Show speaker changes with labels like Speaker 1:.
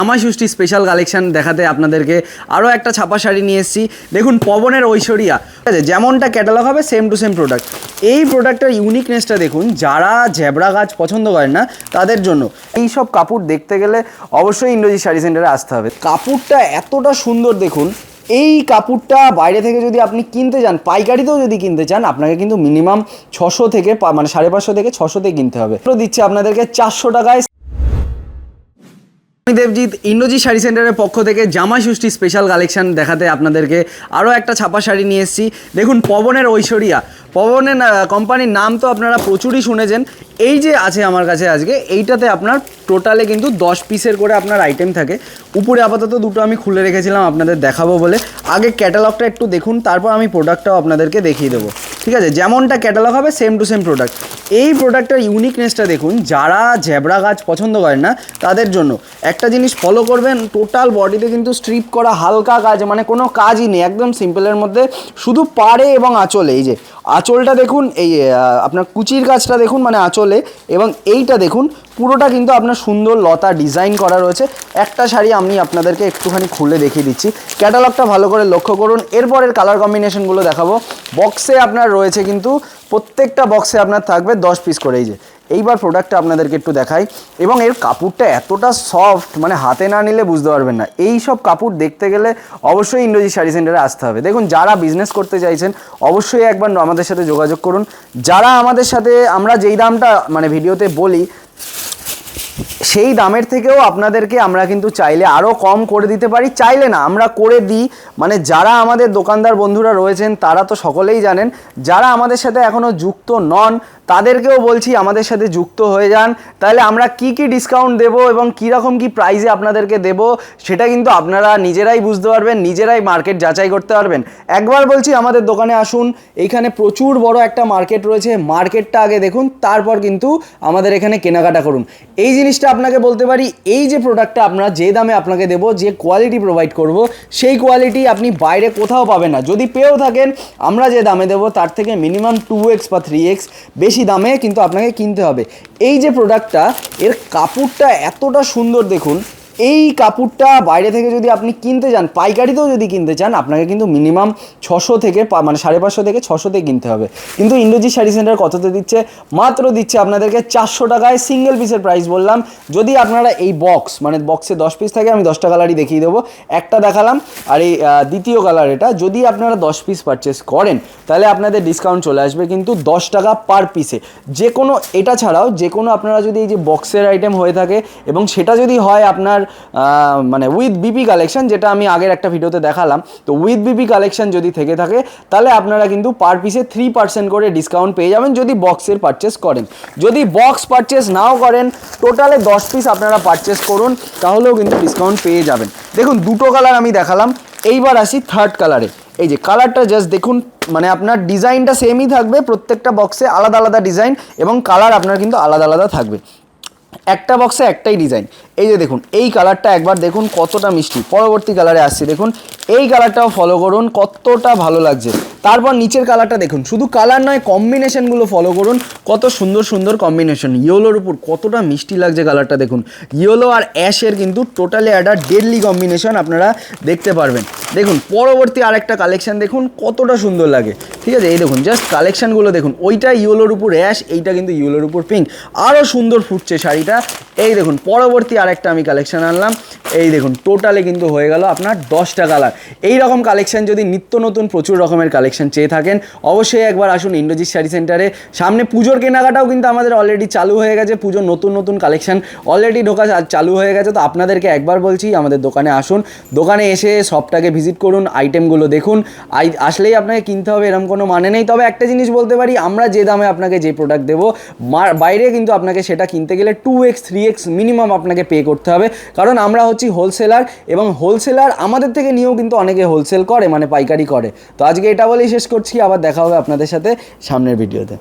Speaker 1: জামাই ষষ্ঠী special collection দেখাতে আপনাদেরকে আরও একটা ছাপা শাড়ি নিয়ে এসেছি। দেখুন পবনের ঐশ্বরিয়া, ঠিক আছে, যেমনটা ক্যাটালগ হবে সেম টু সেম প্রোডাক্ট। এই প্রোডাক্টটার ইউনিকনেসটা দেখুন, যারা জ্যাবরা গাছ পছন্দ করেন না তাদের জন্য এই সব কাপড় দেখতে গেলে অবশ্যই ইন্দ্রজিৎ শাড়ি সেন্টারে আসতে হবে। কাপড়টা এতটা সুন্দর দেখুন, এই কাপড়টা বাইরে থেকে যদি আপনি কিনতে যান, পাইকারিতেও যদি কিনতে চান, আপনাকে কিন্তু মিনিমাম 600 থেকে মানে 550 থেকে 600তে কিনতে হবে। তো দিচ্ছে আপনাদেরকে 400 টাকায়। আমি দেবজিৎ ইন্দ্রজিৎ শাড়ি সেন্টারের পক্ষ থেকে জামাই ষষ্ঠী স্পেশাল কালেকশন দেখাতে আপনাদেরকে আরও একটা ছাপা শাড়ি নিয়ে এসেছি। দেখুন পবনের ঐশ্বরিয়া, পবনের কোম্পানির নাম তো আপনারা প্রচুরই শুনেছেন। এই যে আছে আমার কাছে আজকে, এইটাতে আপনার টোটালে কিন্তু 10 পিসের করে আপনার আইটেম থাকে। উপরে আপাতত দুটো আমি খুলে রেখেছিলাম আপনাদের দেখাবো বলে। আগে ক্যাটালগটা একটু দেখুন, তারপর আমি প্রোডাক্টটাও আপনাদেরকে দেখিয়ে দেবো, ঠিক আছে, যেমনটা ক্যাটালগ হবে সেম টু সেম প্রোডাক্ট। এই প্রোডাক্টটার ইউনিকনেসটা দেখুন, যারা জ্যাবরা গাছ পছন্দ করেন না তাদের জন্য একটা জিনিস ফলো করবেন, টোটাল বডিতে কিন্তু স্ট্রিপ করা হালকা কাজ, মানে কোনো কাজই নেই, একদম সিম্পলের মধ্যে, শুধু পাড়ে এবং আঁচলে। এই যে আঁচলটা দেখুন, এই আপনার কুচির কাজটা দেখুন মানে আঁচলে, এবং এইটা দেখুন পুরোটা কিন্তু আপনার সুন্দর লতা ডিজাইন করা রয়েছে। একটা শাড়ি আমি আপনাদেরকে একটুখানি খুলে দেখিয়ে দিচ্ছি, ক্যাটালগটা ভালো করে লক্ষ্য করুন। এরপরের কালার কম্বিনেশনগুলো দেখাবো। বক্সে আপনার রয়েছে কিন্তু প্রত্যেকটা বক্সে আপনার থাকবে 10 পিস করে। এই যে এইবার প্রোডাক্টটা আপনাদেরকে একটু দেখাই, এবং এর কাপড়টা এতটা সফট, মানে হাতে না নিলে বুঝতে পারবেন না। এই সব কাপড় দেখতে গেলে অবশ্যই ইন্দ্রজিৎ শাড়ি সেন্টারে আসতে হবে। দেখুন যারা বিজনেস করতে চাইছেন অবশ্যই একবার আমাদের সাথে যোগাযোগ করুন। যারা আমাদের সাথে, আমরা যেই দামটা মানে ভিডিওতে বলি সেই দামের থেকেও আপনাদেরকে আমরা কিন্তু চাইলে আরও কম করে দিতে পারি, চাইলে না আমরা করে দিই। মানে যারা আমাদের দোকানদার বন্ধুরা রয়েছেন তারা তো সকলেই জানেন, যারা আমাদের সাথে এখনও যুক্ত নন তাদেরকেও বলছি আমাদের সাথে যুক্ত হয়ে যান। তাহলে আমরা কি কি ডিসকাউন্ট দেব এবং কীরকম কি প্রাইসে আপনাদেরকে দেব সেটা কিন্তু আপনারা নিজেরাই বুঝতে পারবেন, নিজেরাই মার্কেট যাচাই করতে পারবেন। একবার বলছি আমাদের দোকানে আসুন, এইখানে প্রচুর বড় একটা মার্কেট রয়েছে, মার্কেটটা আগে দেখুন, তারপর কিন্তু আমাদের এখানে কেনাকাটা করুন। এই জিনিসটা আপনাকে বলতে পারি, এই যে প্রোডাক্টটা আমরা যে দামে আপনাকে দেবো, যে কোয়ালিটি প্রোভাইড করব, সেই কোয়ালিটি আপনি বাইরে কোথাও পাবেন না। যদি পেয়েও থাকেন, আমরা যে দামে দেবো তার থেকে মিনিমাম 2x বা 3x বেশি দামে কিন্তু আপনাকে কিনতে হবে। এই যে প্রোডাক্টটা, এর কাপড়টা এতটা সুন্দর দেখুন, এই কাপড়টা বাইরে থেকে যদি আপনি কিনতে যান, পাইকারিতেও যদি কিনতে চান, আপনাকে কিন্তু মিনিমাম 600 থেকে মানে 550 থেকে 600তে কিনতে হবে। কিন্তু ইন্দ্রজিৎ শাড়ি সেন্টার কততে দিচ্ছে? মাত্র দিচ্ছে আপনাদেরকে 400 টাকায়। সিঙ্গেল পিসের প্রাইস বললাম। যদি আপনারা এই বক্স, মানে বক্সে 10 পিস থাকে, আমি 10টা কালারই দেখিয়ে দেবো, একটা দেখালাম আর এই দ্বিতীয় কালার এটা, যদি আপনারা 10 পিস পারচেস করেন তাহলে আপনাদের ডিসকাউন্ট চলে আসবে কিন্তু 10 টাকা পার পিসে। যে কোনো, এটা ছাড়াও যে কোনো আপনারা যদি এই যে বক্সের আইটেম হয়ে থাকে এবং সেটা যদি হয় আপনার মানে উইথ বিপি কালেকশন, যেটা আমি আগের একটা ভিডিওতে দেখালাম, তো উইথ বিপি কালেকশন যদি থেকে থাকে তাহলে আপনারা কিন্তু পার পিসে 3% করে ডিসকাউন্ট পেয়ে যাবেন যদি বক্সের পারচেস করেন। যদি বক্স পারচেস নাও করেন, টোটালে 10 পিস আপনারা পারচেস করুন, তাহলেও কিন্তু ডিসকাউন্ট পেয়ে যাবেন। দেখুন দুটো কালার আমি দেখালাম, এইবার আসি থার্ড কালারে। এই যে কালারটা জাস্ট দেখুন, মানে আপনার ডিজাইনটা সেমই থাকবে, প্রত্যেকটা বক্সে আলাদা আলাদা ডিজাইন এবং কালার আপনার কিন্তু আলাদা আলাদা থাকবে। একটা বক্সে একটাই ডিজাইন। এই যে দেখুন এই কালারটা একবার দেখুন কতটা মিষ্টি। পরবর্তী কালারে আসছি, দেখুন এই কালারটাও ফলো করুন, কতটা ভালো লাগছে। তারপর নিচের কালারটা দেখুন, শুধু কালার নয় কম্বিনেশনগুলো ফলো করুন, কত সুন্দর সুন্দর কম্বিনেশন। ইয়েলোর উপর কতটা মিষ্টি লাগছে কালারটা দেখুন, ইয়েলো আর অ্যাশের কিন্তু টোটালি একটা ডেডলি কম্বিনেশন আপনারা দেখতে পারবেন। দেখুন পরবর্তী আরেকটা কালেকশন দেখুন কতটা সুন্দর লাগে, ঠিক আছে। এই দেখুন জাস্ট কালেকশানগুলো দেখুন, ওইটা ইয়েলোর উপর অ্যাশ, এইটা কিন্তু ইয়েলোর উপর পিঙ্ক, আরও সুন্দর ফুটছে শাড়িটা। এই দেখুন পরবর্তী আরেকটা আমি কালেকশান আনলাম, এই দেখুন টোটালে কিন্তু হয়ে গেল আপনার 10টা কালার। এই রকম কালেকশান যদি নিত্য নতুন প্রচুর রকমের কালেকশান চেয়ে থাকেন, অবশ্যই একবার আসুন ইন্দ্রজিৎ শাড়ি সেন্টারে। সামনে পুজোর কেনাকাটাও কিন্তু আমাদের অলরেডি চালু হয়ে গেছে, পুজোর নতুন নতুন কালেকশান অলরেডি ঢোকা চালু হয়ে গেছে। তো আপনাদেরকে একবার বলছি আমাদের দোকানে আসুন, দোকানে এসে শপটাকে ভিজিট করুন, আইটেমগুলো দেখুন। আসলেই আপনাকে কিনতে হবে এরকম কোনো মানে নেই। তবে একটা জিনিস বলতে পারি, আমরা যে দামে আপনাকে যে প্রোডাক্ট দেবো, বাইরে কিন্তু আপনাকে সেটা কিনতে গেলে 2x 3x মিনিমাম আপনাকে পে করতে হবে, কারণ আমরা হচ্ছি হোলসেলার, এবং হোলসেলার আমাদের থেকে নিয়েও কিন্তু অনেকে হোলসেল করে, মানে পাইকারি করে। তো আজকে এটা বলেই শেষ করছি, আবার দেখা হবে আপনাদের সাথে সামনের ভিডিওতে।